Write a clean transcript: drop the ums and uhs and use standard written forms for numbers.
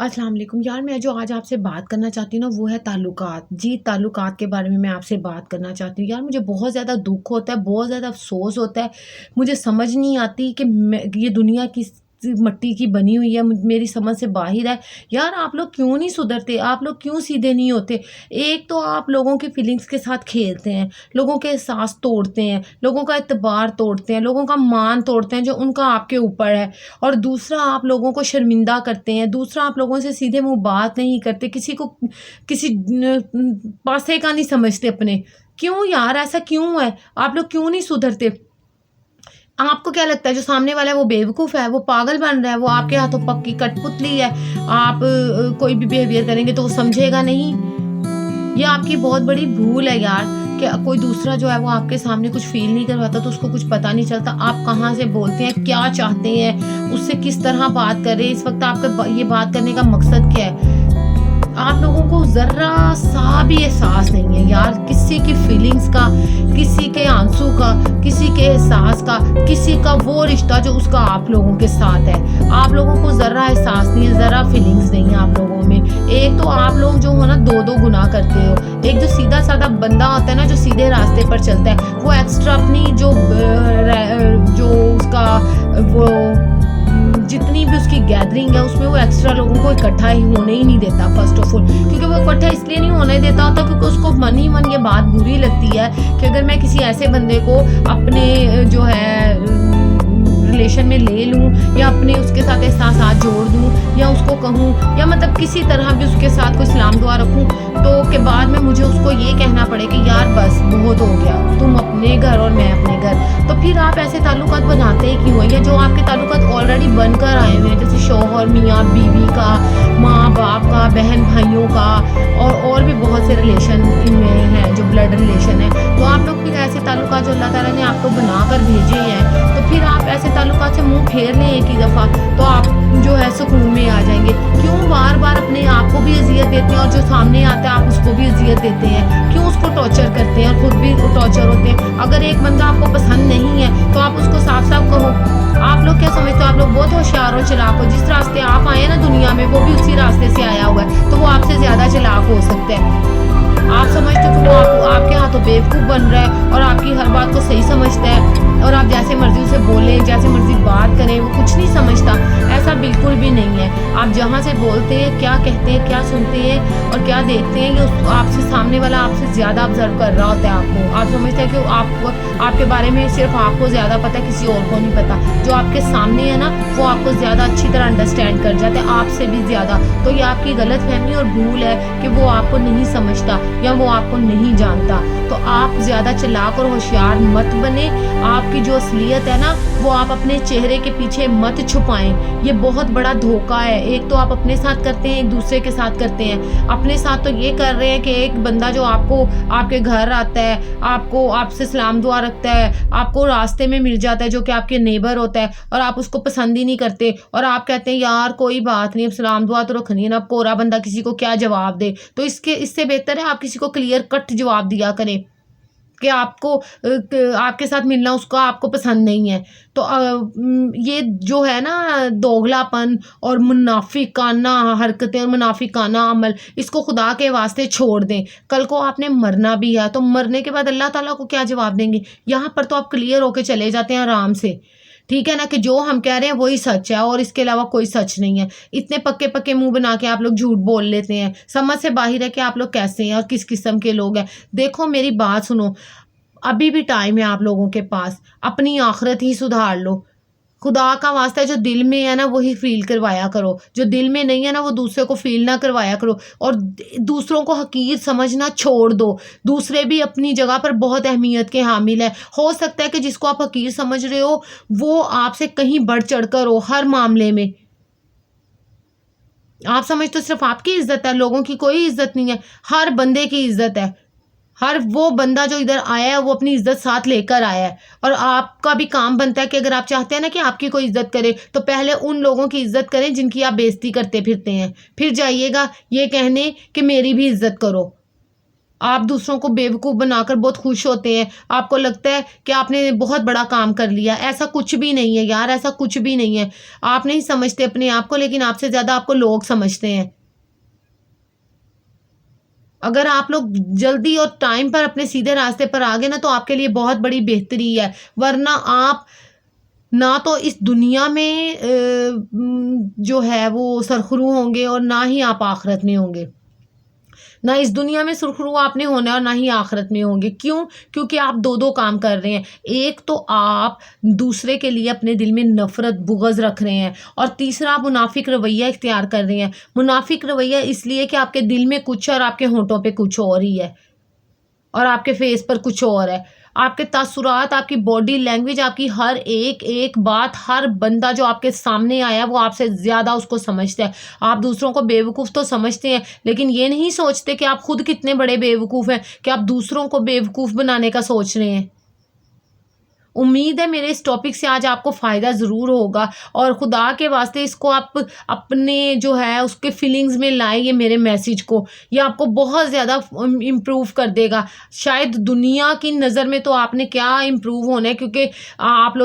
अस्सलाम वालेकुम यार, मैं जो आज आपसे बात करना चाहती हूँ ना वो है ताल्लुकात। जी, ताल्लुकात के बारे में मैं आपसे बात करना चाहती हूँ। यार मुझे बहुत ज़्यादा दुःख होता है, बहुत ज़्यादा अफ़सोस होता है। मुझे समझ नहीं आती कि मैं ये दुनिया किस मिट्टी की बनी हुई है, मेरी समझ से बाहिर है। यार आप लोग क्यों नहीं सुधरते? आप लोग क्यों सीधे नहीं होते? एक तो आप लोगों की फीलिंग्स के साथ खेलते हैं, लोगों के एहसास तोड़ते हैं, लोगों का एतबार तोड़ते हैं, लोगों का मान तोड़ते हैं जो उनका आपके ऊपर है। और दूसरा आप लोगों को शर्मिंदा करते हैं, दूसरा आप लोगों से सीधे मुँह बात नहीं करते, किसी को किसी पासे का नहीं समझते अपने। क्यों यार ऐसा क्यों है? आप लोग क्यों नहीं सुधरते? आपको क्या लगता है जो सामने वाला है वो बेवकूफ़ है, वो पागल बन रहा है, वो आपके हाथों पक्की कठपुतली है, आप कोई भी बिहेवियर करेंगे तो वो समझेगा नहीं? ये आपकी बहुत बड़ी भूल है यार कि कोई दूसरा जो है वो आपके सामने कुछ फ़ील नहीं करवाता तो उसको कुछ पता नहीं चलता। आप कहाँ से बोलते हैं, क्या चाहते हैं, उससे किस तरह बात कर रहे हैं, इस वक़्त आपका ये बात करने का मकसद क्या है? आप लोगों को ज़रा-सा भी एहसास नहीं है यार, किसी की फीलिंग्स का, किसी के आंसू का, किसी के एहसास का, किसी का वो रिश्ता जो उसका आप लोगों के साथ है। आप लोगों को ज़रा एहसास नहीं है, ज़रा फीलिंग्स नहीं है आप लोगों में। एक तो आप लोग जो हो ना 2-2 गुनाह करते हो। एक जो सीधा-साधा बंदा होता है ना जो सीधे रास्ते पर चलता है, वो एक्स्ट्रा अपनी जो उसका वो जितनी भी उसकी गैदरिंग है उसमें वो एक्स्ट्रा लोगों को इकट्ठा ही होने ही नहीं देता फर्स्ट ऑफ ऑल, क्योंकि वो इकट्ठा इसलिए नहीं होने देता होता क्योंकि उसको मन ही मन ये बात बुरी लगती है कि अगर मैं किसी ऐसे बंदे को अपने जो है रिलेशन में ले लूँ या अपने उसके साथ एहसास जोड़ दूँ या उसको कहूँ या मतलब किसी तरह भी उसके साथ कोई सलाम दुआ रखूँ तो के बाद में मुझे उसको ये कहना पड़े कि यार बस बहुत हो गया, तुम अपने घर और मैं अपने घर। तो फिर आप ऐसे ताल्लुकात बनाते ही क्यों हैं? या जो आपके ताल्लुकात ऑलरेडी बनकर आए हुए हैं जैसे शौहर मियाँ बीवी का, माँ बाप का, बहन भाइयों का और भी बहुत से रिलेशन इनमें हैं जो ब्लड रिलेशन है। तो आप लोग फिर ऐसे ताल्लुकात जो अल्लाह ताला ने आपको बना कर भेजे हैं तो फिर आप ऐसे ताल्लुकात से मुँह फेर लें एक ही दफ़ा तो आप जो है सुकून में आ जाएंगे। क्यों बार बार अपने आप को भी अजियत देते हैं और जो सामने आता है आप उसको भी अजियत देते हैं? क्यों उसको टॉर्चर करते हैं और खुद भी टॉर्चर होते हैं? अगर एक बंदा आपको पसंद नहीं है तो आप उसको साफ साफ कहो। आप लोग क्या समझते हो? आप लोग बहुत होशियार और चालाक हो। जिस रास्ते आप आए ना दुनिया में वो भी उसी रास्ते से आया हुआ है तो वो आपसे ज़्यादा चालाक हो सकता है। आप समझते हो कि वो आपके हाथों बेवकूफ़ बन रहा है और आपकी हर बात को सही समझता है और आप जैसे मर्जी उसे बोलें, जैसे मर्जी बात करें, वो कुछ नहीं समझता। ऐसा बिल्कुल भी नहीं है। आप जहाँ से बोलते हैं, क्या कहते हैं, क्या सुनते हैं और क्या देखते हैं, ये आपसे सामने वाला आपसे ज़्यादा ऑब्जर्व कर रहा होता है आपको। आप समझते हैं कि आपके बारे में सिर्फ आपको ज़्यादा पता है, किसी और को नहीं पता। जो आपके सामने है ना वो आपको ज़्यादा अच्छी तरह अंडरस्टैंड कर जाते हैं, आपसे भी ज़्यादा। तो ये आपकी गलतफहमी और भूल है कि वो आपको नहीं समझता या वो आपको नहीं जानता। तो आप ज़्यादा चालाक और होशियार मत बने। आपकी जो असलियत है ना वो आप अपने चेहरे के पीछे मत छुपाएं। ये बहुत बड़ा धोखा है। एक तो आप अपने साथ करते हैं, एक दूसरे के साथ करते हैं। अपने साथ तो ये कर रहे हैं कि एक बंदा जो आपको आपके घर आता है, आपको आपसे सलाम दुआ रखता है, आपको रास्ते में मिल जाता है जो कि आपके नेबर होता है और आप उसको पसंद ही नहीं करते और आप कहते हैं यार कोई बात नहीं, अब सलाम दुआ तो रखनी है ना, अब कोरा बंदा किसी को क्या जवाब दे। तो इससे बेहतर है आप किसी को क्लियर कट जवाब दिया करें कि आपके साथ मिलना उसका आपको पसंद नहीं है। तो ये जो है ना दोगलापन और मुनाफिकाना हरकतें और मुनाफिकाना अमल, इसको खुदा के वास्ते छोड़ दें। कल को आपने मरना भी है तो मरने के बाद अल्लाह ताला को क्या जवाब देंगे? यहाँ पर तो आप क्लियर होके चले जाते हैं आराम से। ठीक है ना कि जो हम कह रहे हैं वही सच है और इसके अलावा कोई सच नहीं है। इतने पक्के पक्के मुंह बना के आप लोग झूठ बोल लेते हैं। समझ से बाहर है कि आप लोग कैसे हैं और किस किस्म के लोग हैं। देखो मेरी बात सुनो, अभी भी टाइम है आप लोगों के पास, अपनी आखिरत ही सुधार लो। खुदा का वास्ता है जो दिल में है ना वही फील करवाया करो, जो दिल में नहीं है ना वो दूसरे को फील ना करवाया करो और दूसरों को हकीर समझना छोड़ दो। दूसरे भी अपनी जगह पर बहुत अहमियत के हामिल है। हो सकता है कि जिसको आप हकीर समझ रहे हो वो आपसे कहीं बढ़ चढ़ कर हो हर मामले में। आप समझते हो सिर्फ आपकी इज्जत है, लोगों की कोई इज्जत नहीं है। हर बंदे की इज्जत है। हर वो बंदा जो इधर आया है वो अपनी इज्जत साथ लेकर आया है और आपका भी काम बनता है कि अगर आप चाहते हैं ना कि आपकी कोई इज्जत करे तो पहले उन लोगों की इज्जत करें जिनकी आप बेइज्जती करते फिरते हैं, फिर जाइएगा ये कहने कि मेरी भी इज्जत करो। آپ دوسروں کو بیوقوف بنا کر بہت خوش ہوتے ہیں، آپ کو لگتا ہے کہ آپ نے بہت بڑا کام کر لیا. ایسا کچھ بھی نہیں ہے یار، ایسا کچھ بھی نہیں ہے. آپ نہیں سمجھتے اپنے آپ کو، لیکن آپ سے زیادہ آپ کو لوگ سمجھتے ہیں. اگر آپ لوگ جلدی اور ٹائم پر اپنے سیدھے راستے پر آ گئے نا، تو آپ کے لیے بہت بڑی بہتری ہے. ورنہ آپ نہ تو اس دنیا میں جو ہے وہ سرخرو ہوں گے، اور نہ ہی آپ آخرت میں ہوں گے. نہ اس دنیا میں سرخرو آپ نے ہونا ہے، اور نہ ہی آخرت میں ہوں گے. کیوں؟ کیونکہ آپ دو کام کر رہے ہیں. ایک تو آپ دوسرے کے لیے اپنے دل میں نفرت بغض رکھ رہے ہیں، اور تیسرا آپ منافق رویہ اختیار کر رہے ہیں. منافق رویہ اس لیے کہ آپ کے دل میں کچھ ہے اور آپ کے ہونٹوں پہ کچھ اور ہی ہے، اور آپ کے فیس پر کچھ اور ہے. آپ کے تاثرات، آپ کی باڈی لینگویج، آپ کی ہر ایک ایک بات، ہر بندہ جو آپ کے سامنے آیا وہ آپ سے زیادہ اس کو سمجھتا ہے. آپ دوسروں کو بیوقوف تو سمجھتے ہیں، لیکن یہ نہیں سوچتے کہ آپ خود کتنے بڑے بیوقوف ہیں کہ آپ دوسروں کو بیوقوف بنانے کا سوچ رہے ہیں. امید ہے میرے اس ٹاپک سے آج آپ کو فائدہ ضرور ہوگا، اور خدا کے واسطے اس کو آپ اپنے جو ہے اس کے فیلنگز میں لائیں. یہ میرے میسیج کو، یہ آپ کو بہت زیادہ امپروو کر دے گا. شاید دنیا کی نظر میں تو آپ نے کیا امپروو ہونا ہے، کیونکہ آپ لوگ